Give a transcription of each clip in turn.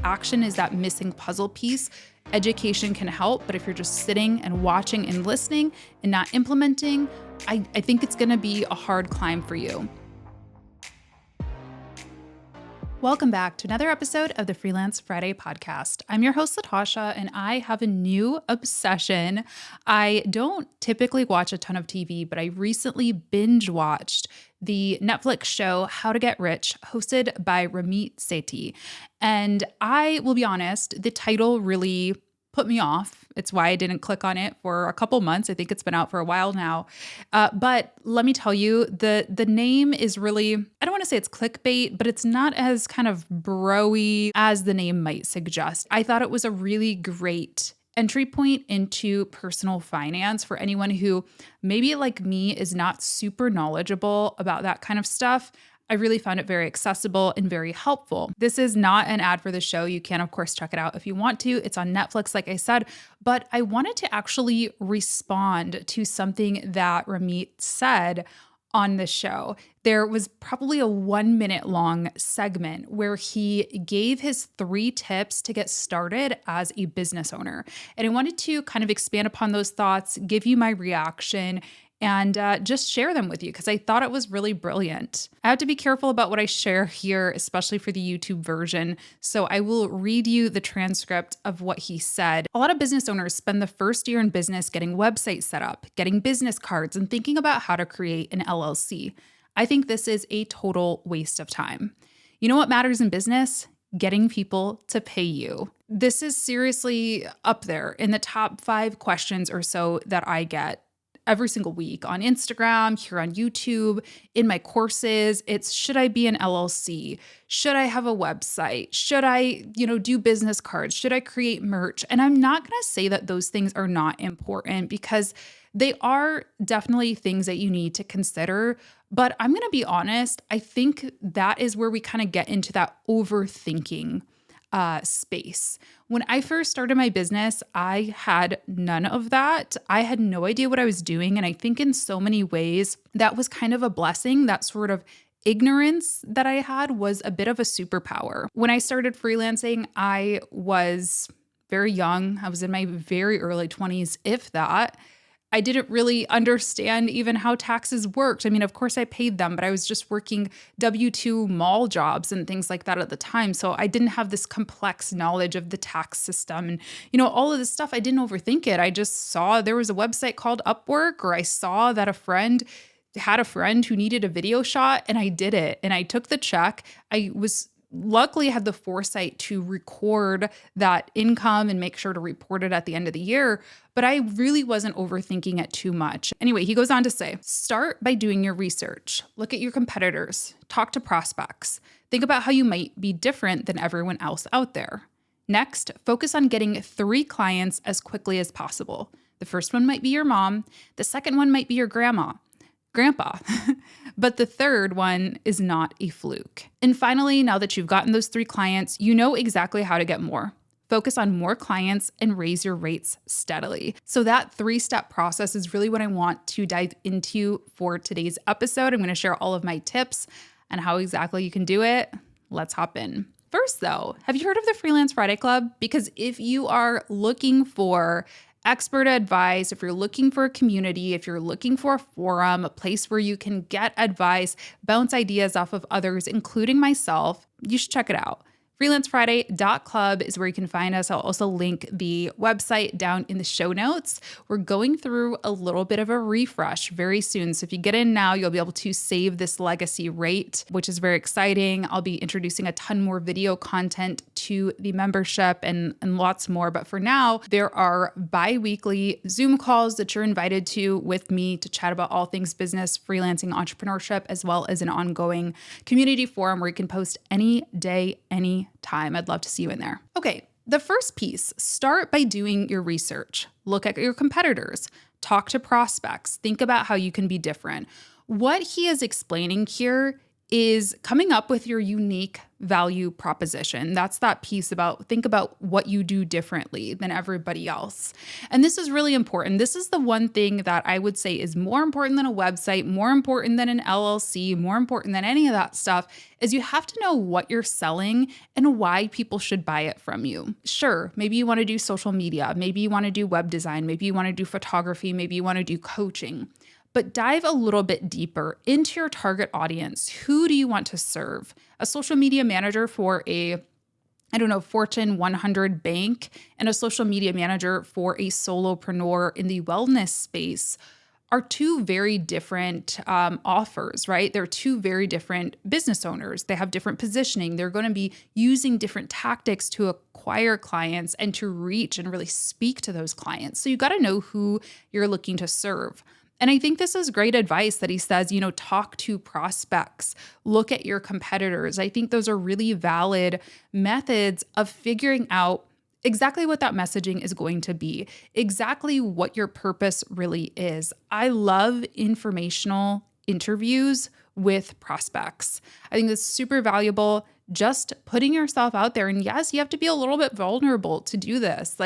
action is that missing puzzle piece. Education can help, but if you're just sitting and watching and listening and not implementing, I think it's going to be a hard climb for you. Welcome back to another episode of the Freelance Friday podcast. I'm your host, Latasha, and I have a new obsession. I don't typically watch a ton of TV, but I recently binge watched the Netflix show How to Get Rich, hosted by Ramit Sethi. And I will be honest, the title really put me off. It's why I didn't click on it for a couple months. I think it's been out for a while now. But let me tell you, the name is really, I don't want to say it's clickbait, but it's not as kind of bro-y as the name might suggest. I thought it was a really great entry point into personal finance for anyone who maybe like me is not super knowledgeable about that kind of stuff. I really found it very accessible and very helpful. This is not an ad for the show. You can, of course, check it out if you want to. It's on Netflix, like I said, but I wanted to actually respond to something that Ramit said on the show. There was probably a 1 minute long segment where he gave his 3 tips to get started as a business owner. And I wanted to kind of expand upon those thoughts, give you my reaction, and just share them with you because I thought it was really brilliant. I have to be careful about what I share here, especially for the YouTube version. So I will read you the transcript of what he said. A lot of business owners spend the first year in business getting websites set up, getting business cards, and thinking about how to create an LLC. I think this is a total waste of time. You know what matters in business? Getting people to pay you. This is seriously up there in the top 5 questions or so that I get every single week on Instagram, here on YouTube, in my courses. It's, should I be an LLC? Should I have a website? Should I, do business cards? Should I create merch? And I'm not going to say that those things are not important because they are definitely things that you need to consider. But I'm going to be honest, I think that is where we kind of get into that overthinking space. When I first started my business, I had none of that. I had no idea what I was doing. And I think in so many ways, that was kind of a blessing. That sort of ignorance that I had was a bit of a superpower. When I started freelancing, I was very young. I was in my very early 20s, if that. I didn't really understand even how taxes worked. I mean, of course I paid them, but I was just working W-2 mall jobs and things like that at the time. So I didn't have this complex knowledge of the tax system and, all of this stuff. I didn't overthink it. I just saw there was a website called Upwork, or I saw that a friend had a friend who needed a video shot and I did it. And I took the check. Luckily, I had the foresight to record that income and make sure to report it at the end of the year, but I really wasn't overthinking it too much. Anyway, he goes on to say, start by doing your research. Look at your competitors. Talk to prospects. Think about how you might be different than everyone else out there. Next, focus on getting 3 clients as quickly as possible. The first one might be your mom. The second one might be your grandpa. But the third one is not a fluke. And finally, now that you've gotten those 3 clients, you know exactly how to get more. Focus on more clients and raise your rates steadily. So that 3-step process is really what I want to dive into for today's episode. I'm going to share all of my tips and how exactly you can do it. Let's hop in. First though, have you heard of the Freelance Friday Club? Because if you are looking for expert advice, if you're looking for a community, if you're looking for a forum, a place where you can get advice, bounce ideas off of others, including myself, you should check it out. freelancefriday.club is where you can find us. I'll also link the website down in the show notes. We're going through a little bit of a refresh very soon. So if you get in now, you'll be able to save this legacy rate, which is very exciting. I'll be introducing a ton more video content to the membership and lots more. But for now, there are bi-weekly Zoom calls that you're invited to with me to chat about all things business, freelancing, entrepreneurship, as well as an ongoing community forum where you can post any day, any time. I'd love to see you in there. Okay, the first piece, start by doing your research. Look at your competitors, talk to prospects, think about how you can be different. What he is explaining here is coming up with your unique value proposition. That's that piece about think about what you do differently than everybody else. And this is really important. This is the one thing that I would say is more important than a website, more important than an LLC, more important than any of that stuff is you have to know what you're selling and why people should buy it from you. Sure, maybe you want to do social media, maybe you want to do web design, maybe you want to do photography, maybe you want to do coaching. But dive a little bit deeper into your target audience. Who do you want to serve? A social media manager for Fortune 100 bank and a social media manager for a solopreneur in the wellness space are two very different offers, right? They're two very different business owners. They have different positioning. They're going to be using different tactics to acquire clients and to reach and really speak to those clients. So you got to know who you're looking to serve. And I think this is great advice that he says, talk to prospects, look at your competitors. I think those are really valid methods of figuring out exactly what that messaging is going to be, exactly what your purpose really is. I love informational interviews with prospects. I think that's super valuable, just putting yourself out there. And yes, you have to be a little bit vulnerable to do this.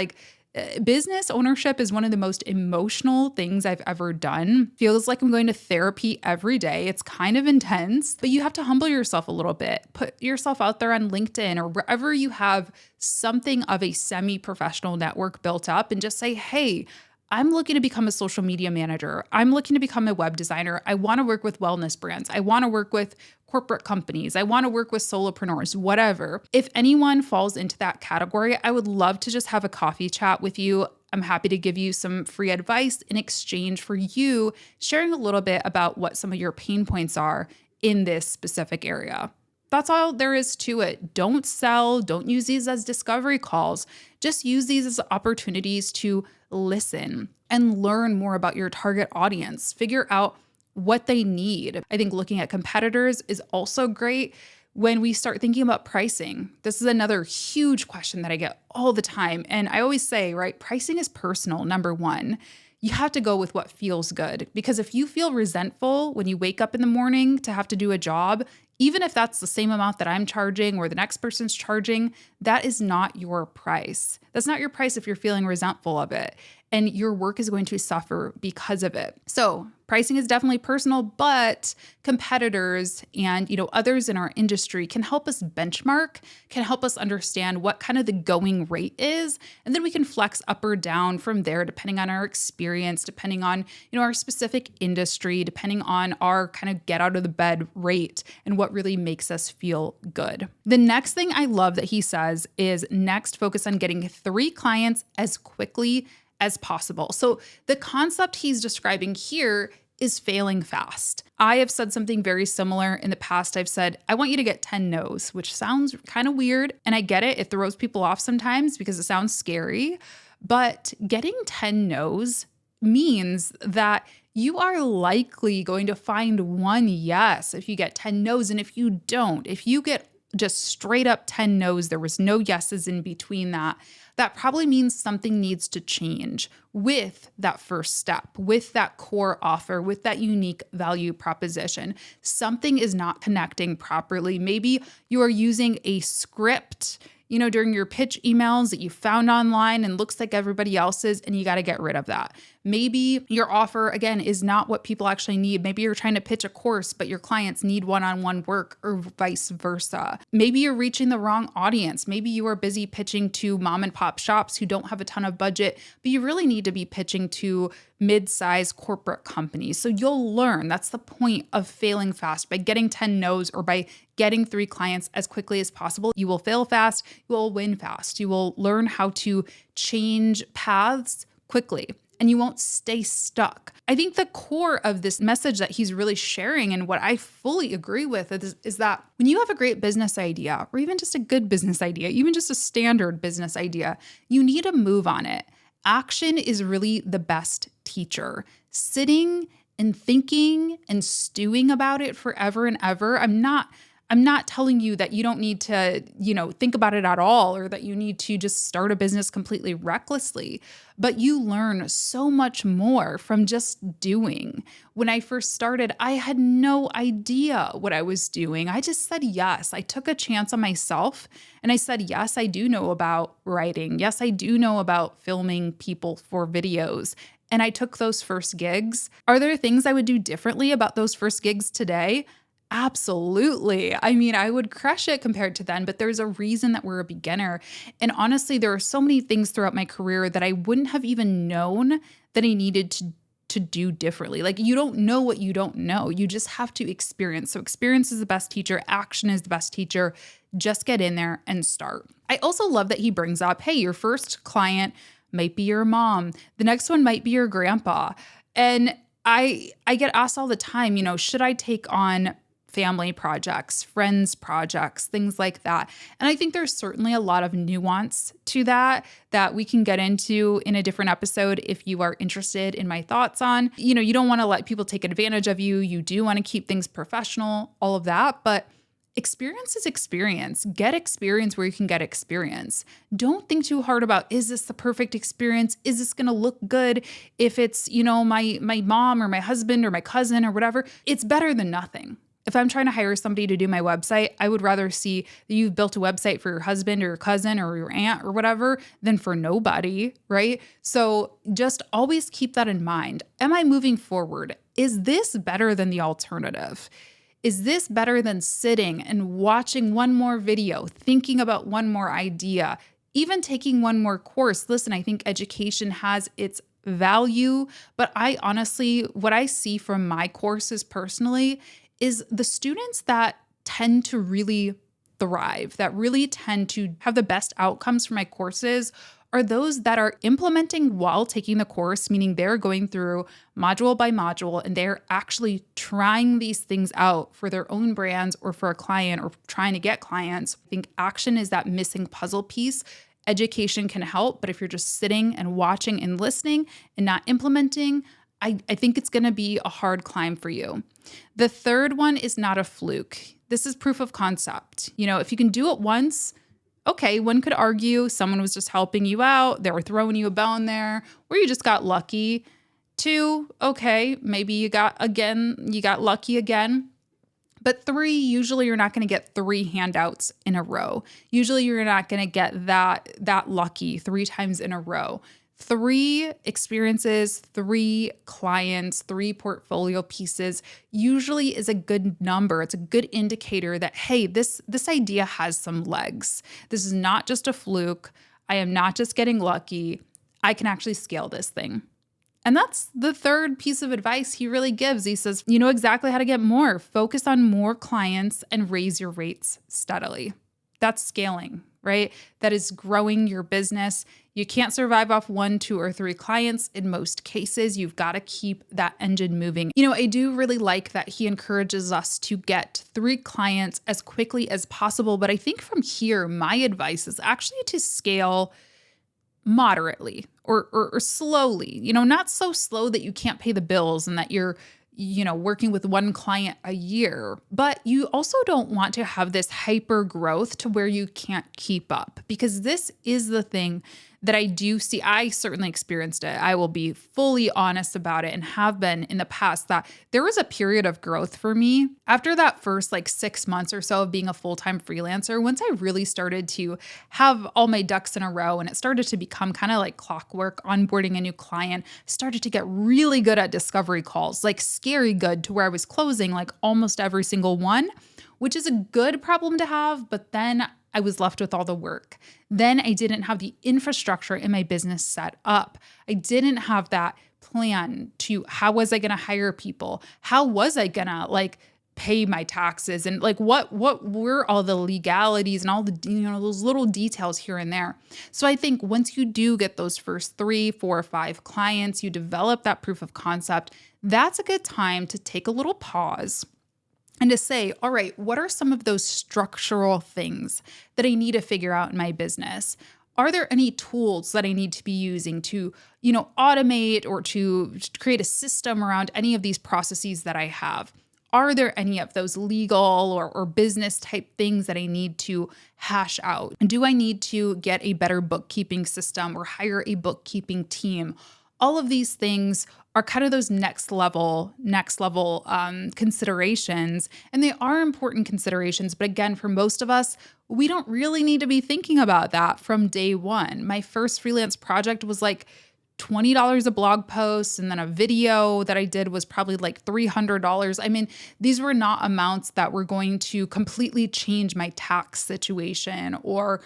Business ownership is one of the most emotional things I've ever done. Feels like I'm going to therapy every day. It's kind of intense, but you have to humble yourself a little bit. Put yourself out there on LinkedIn or wherever you have something of a semi-professional network built up and just say, hey, I'm looking to become a social media manager. I'm looking to become a web designer. I want to work with wellness brands. I want to work with corporate companies. I want to work with solopreneurs, whatever. If anyone falls into that category, I would love to just have a coffee chat with you. I'm happy to give you some free advice in exchange for you sharing a little bit about what some of your pain points are in this specific area. That's all there is to it. Don't sell. Don't use these as discovery calls. Just use these as opportunities to listen and learn more about your target audience. Figure out what they need. I think looking at competitors is also great when we start thinking about pricing. This is another huge question that I get all the time. And I always say, right, pricing is personal, number one. You have to go with what feels good, because if you feel resentful when you wake up in the morning to have to do a job, even if that's the same amount that I'm charging or the next person's charging, that is not your price. That's not your price if you're feeling resentful of it. And your work is going to suffer because of it. So pricing is definitely personal, but competitors and others in our industry can help us benchmark, can help us understand what kind of the going rate is. And then we can flex up or down from there, depending on our experience, depending on our specific industry, depending on our kind of get out of the bed rate and what really makes us feel good. The next thing I love that he says is next, focus on getting 3 clients as quickly as possible. So the concept he's describing here is failing fast. I have said something very similar in the past. I've said, I want you to get 10 no's, which sounds kind of weird. And I get it. It throws people off sometimes because it sounds scary. But getting 10 no's means that you are likely going to find one yes if you get 10 no's. And if you don't, if you get just straight up 10 no's, there was no yeses in between that probably means something needs to change with that first step, with that core offer, with that unique value proposition. Something is not connecting properly. Maybe you are using a script, during your pitch emails that you found online and looks like everybody else's, and you got to get rid of that. Maybe your offer, again, is not what people actually need. Maybe you're trying to pitch a course, but your clients need one-on-one work, or vice versa. Maybe you're reaching the wrong audience. Maybe you are busy pitching to mom and pop shops who don't have a ton of budget, but you really need to be pitching to mid-size corporate companies. So you'll learn. That's the point of failing fast. By getting 10 no's or by getting 3 clients as quickly as possible, you will fail fast, you will win fast. You will learn how to change paths quickly, and you won't stay stuck. I think the core of this message that he's really sharing, and what I fully agree with, is that when you have a great business idea, or even just a good business idea, even just a standard business idea, you need to move on it. Action is really the best teacher. Sitting and thinking and stewing about it forever and ever. I'm not I'm not telling you that you don't need to, think about it at all, or that you need to just start a business completely recklessly, but you learn so much more from just doing. When I first started, I had no idea what I was doing. I just said yes. I took a chance on myself and I said, yes, I do know about writing. Yes, I do know about filming people for videos. And I took those first gigs. Are there things I would do differently about those first gigs today? Absolutely. I mean, I would crush it compared to then, but there's a reason that we're a beginner. And honestly, there are so many things throughout my career that I wouldn't have even known that I needed to do differently. Like, you don't know what you don't know. You just have to experience. So experience is the best teacher. Action is the best teacher. Just get in there and start. I also love that he brings up, hey, your first client might be your mom. The next one might be your grandpa. And I get asked all the time, should I take on family projects, friends projects, things like that. And I think there's certainly a lot of nuance to that we can get into in a different episode if you are interested in my thoughts on. You don't want to let people take advantage of you. You do want to keep things professional, all of that, but experience is experience. Get experience where you can get experience. Don't think too hard about, is this the perfect experience? Is this going to look good if it's, my mom or my husband or my cousin or whatever? It's better than nothing. If I'm trying to hire somebody to do my website, I would rather see that you've built a website for your husband or your cousin or your aunt or whatever than for nobody, right? So just always keep that in mind. Am I moving forward? Is this better than the alternative? Is this better than sitting and watching one more video, thinking about one more idea, even taking one more course? Listen, I think education has its value, but I honestly, what I see from my courses personally is the students that tend to really thrive, that really tend to have the best outcomes from my courses are those that are implementing while taking the course, meaning they're going through module by module and they're actually trying these things out for their own brands or for a client or trying to get clients. I think action is that missing puzzle piece. Education can help, but if you're just sitting and watching and listening and not implementing, I think it's going to be a hard climb for you. The third one is not a fluke. This is proof of concept. If you can do it once, okay, one could argue someone was just helping you out. They were throwing you a bone there, or you just got lucky. 2, okay, maybe you got lucky again. But 3, usually you're not going to get 3 handouts in a row. Usually you're not going to get that lucky 3 times in a row. 3 experiences, 3 clients, 3 portfolio pieces usually is a good number. It's a good indicator that, hey, this idea has some legs. This is not just a fluke. I am not just getting lucky. I can actually scale this thing. And that's the third piece of advice he really gives. He says, you know exactly how to get more. Focus on more clients and raise your rates steadily. That's scaling, right? That is growing your business. You can't survive off 1, 2, or 3 clients. In most cases, you've got to keep that engine moving. I do really like that he encourages us to get 3 clients as quickly as possible. But I think from here, my advice is actually to scale moderately or slowly, not so slow that you can't pay the bills and that you're working with 1 client a year, but you also don't want to have this hyper growth to where you can't keep up, because this is the thing that I do see. I certainly experienced it. I will be fully honest about it and have been in the past, that there was a period of growth for me after that first 6 months or so of being a full-time freelancer. Once I really started to have all my ducks in a row and it started to become kind of like clockwork, onboarding a new client, started to get really good at discovery calls, scary good, to where I was closing almost every single one, which is a good problem to have. But then I was left with all the work. Then I didn't have the infrastructure in my business set up. I didn't have that plan to, how was I going to hire people? How was I going to pay my taxes? And what were all the legalities and all the, those little details here and there. So I think once you do get those first 3, 4, 5 clients, you develop that proof of concept, that's a good time to take a little pause and to say, all right, what are some of those structural things that I need to figure out in my business? Are there any tools that I need to be using to, automate or to create a system around any of these processes that I have? Are there any of those legal or business type things that I need to hash out? Do I need to get a better bookkeeping system or hire a bookkeeping team? All of these things are kind of those next level considerations. And they are important considerations. But again, for most of us, we don't really need to be thinking about that from day one. My first freelance project was like $20 a blog post, and then a video that I did was probably like $300. I mean, these were not amounts that were going to completely change my tax situation or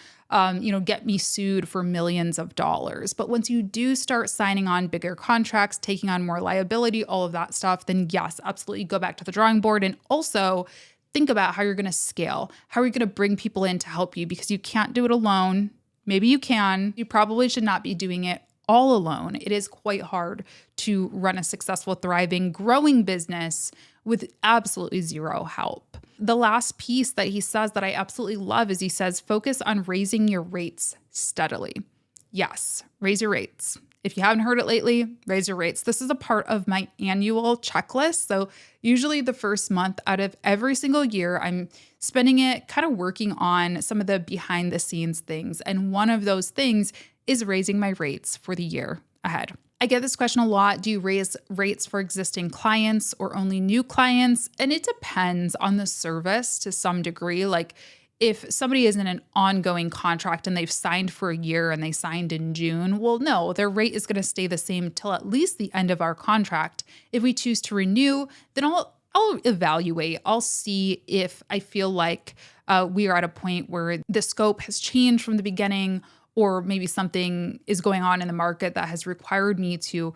get me sued for millions of dollars. But once you do start signing on bigger contracts, taking on more liability, all of that stuff, then yes, absolutely go back to the drawing board. And also think about how you're going to scale. How are you going to bring people in to help you? Because you can't do it alone. Maybe you can. You probably should not be doing it all alone. It is quite hard to run a successful, thriving, growing business with absolutely zero help. The last piece that he says that I absolutely love is he says, focus on raising your rates steadily. Yes, raise your rates. If you haven't heard it lately, raise your rates. This is a part of my annual checklist. So usually the first month out of every single year, I'm spending it kind of working on some of the behind the scenes things. And one of those things is raising my rates for the year ahead. I get this question a lot. Do you raise rates for existing clients or only new clients? And it depends on the service to some degree. Like if somebody is in an ongoing contract and they've signed for a year and they signed in June, well, no, their rate is going to stay the same till at least the end of our contract. If we choose to renew, then I'll evaluate. I'll see if I feel like we are at a point where the scope has changed from the beginning, or maybe something is going on in the market that has required me to,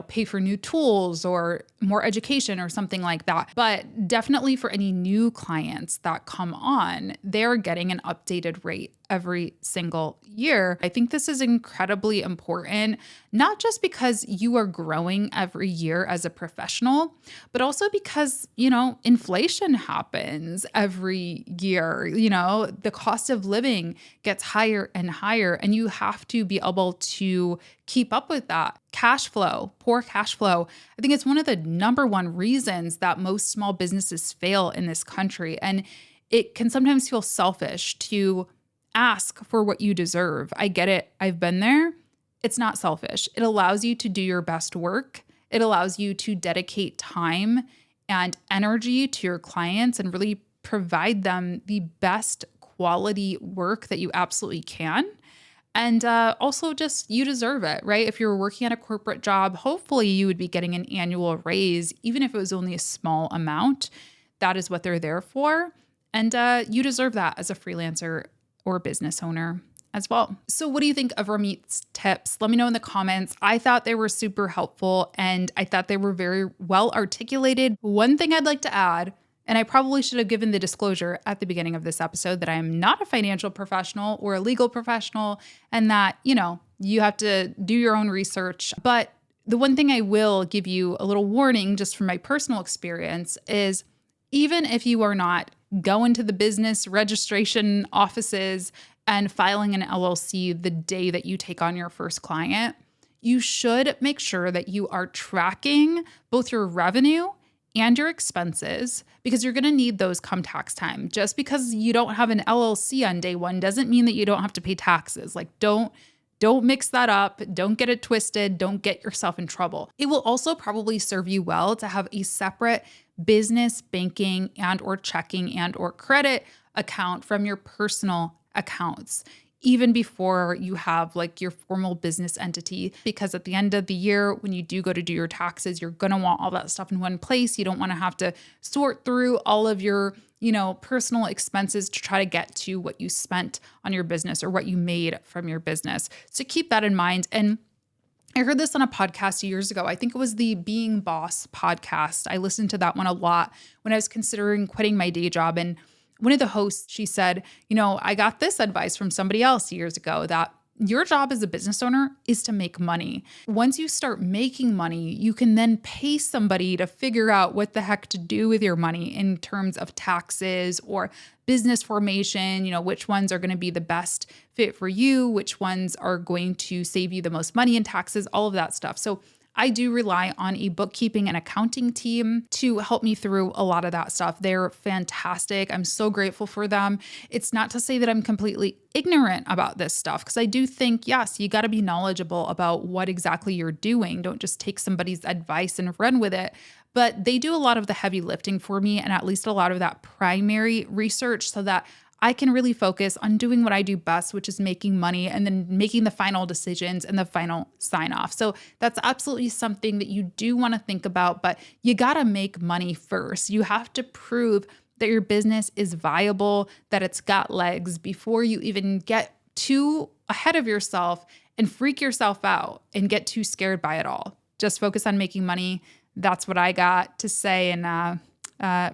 pay for new tools or more education or something like that. But definitely for any new clients that come on, they're getting an updated rate every single year. I think this is incredibly important, not just because you are growing every year as a professional, but also because, inflation happens every year. The cost of living gets higher and higher, and you have to be able to keep up with that. Cash flow, poor cash flow. I think it's one of the number one reasons that most small businesses fail in this country. And it can sometimes feel selfish to ask for what you deserve. I get it. I've been there. It's not selfish. It allows you to do your best work. It allows you to dedicate time and energy to your clients and really provide them the best quality work that you absolutely can. And also just you deserve it, right? If you're working at a corporate job, hopefully you would be getting an annual raise, even if it was only a small amount. That is what they're there for. And you deserve that as a freelancer or business owner as well. So what do you think of Ramit's tips? Let me know in the comments. I thought they were super helpful and I thought they were very well articulated. One thing I'd like to add, and I probably should have given the disclosure at the beginning of this episode that I am not a financial professional or a legal professional and that, you have to do your own research. But the one thing I will give you a little warning just from my personal experience is even if you are not going to the business registration offices and filing an LLC the day that you take on your first client, you should make sure that you are tracking both your revenue and your expenses because you're going to need those come tax time. Just because you don't have an LLC on day one doesn't mean that you don't have to pay taxes. Like don't mix that up. Don't get it twisted. Don't get yourself in trouble. It will also probably serve you well to have a separate business banking and or checking and or credit account from your personal accounts, even before you have like your formal business entity. Because at the end of the year, when you do go to do your taxes, you're going to want all that stuff in one place. You don't want to have to sort through all of your, personal expenses to try to get to what you spent on your business or what you made from your business. So keep that in mind. And I heard this on a podcast years ago. I think it was the Being Boss podcast. I listened to that one a lot when I was considering quitting my day job. And one of the hosts, she said, I got this advice from somebody else years ago that your job as a business owner is to make money. Once you start making money, you can then pay somebody to figure out what the heck to do with your money in terms of taxes or business formation, which ones are going to be the best fit for you, which ones are going to save you the most money in taxes, all of that stuff. So I do rely on a bookkeeping and accounting team to help me through a lot of that stuff. They're fantastic. I'm so grateful for them. It's not to say that I'm completely ignorant about this stuff, because I do think, yes, you got to be knowledgeable about what exactly you're doing. Don't just take somebody's advice and run with it. But they do a lot of the heavy lifting for me, and at least a lot of that primary research, so that I can really focus on doing what I do best, which is making money and then making the final decisions and the final sign off. So that's absolutely something that you do want to think about, but you got to make money first. You have to prove that your business is viable, that it's got legs before you even get too ahead of yourself and freak yourself out and get too scared by it all. Just focus on making money. That's what I got to say. And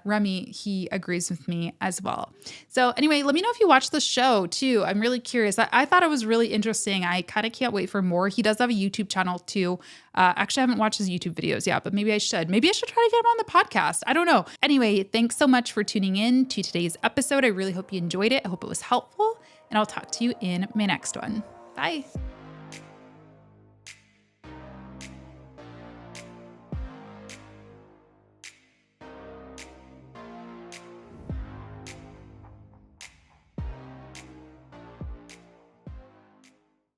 Remy, he agrees with me as well. So anyway, let me know if you watched the show too. I'm really curious. I thought it was really interesting. I kind of can't wait for more. He does have a YouTube channel too. Actually, I haven't watched his YouTube videos yet, but maybe I should. Maybe I should try to get him on the podcast. I don't know. Anyway, thanks so much for tuning in to today's episode. I really hope you enjoyed it. I hope it was helpful, and I'll talk to you in my next one. Bye.